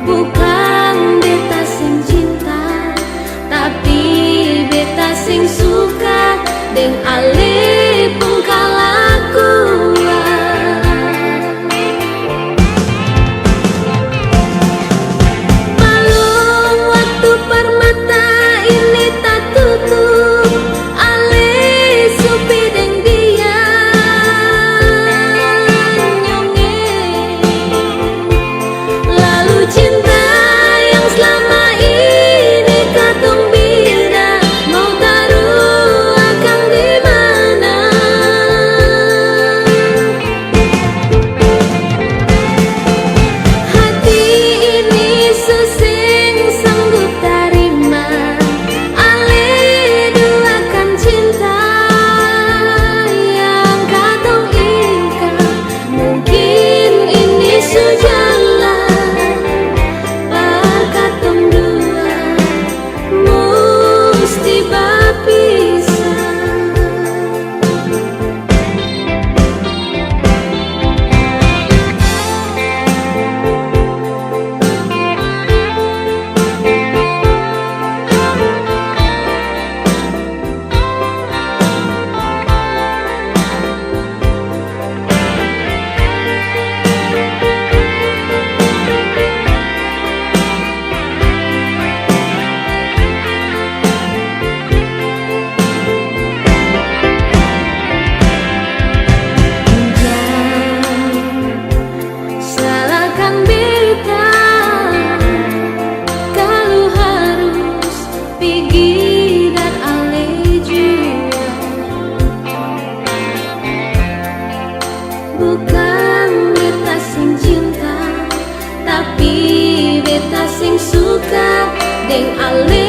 Bukan beta sing cinta, tapi beta sing suka deng ale pun kalakuan. Malum waktu permata ini tak tutup, ale supi deng dia nyongeng. Lalu cinta yang selama ini katong bina mau taruh akan di mana? Hati ini suseng sanggup terima ale duakan cinta yang katong ikat. Mungkin ini sujalan katong dua musti bapisah. Salahkan beta kalau harus pergi dan ale jua. Bukan beta sing cinta, tapi beta sing suka deng ale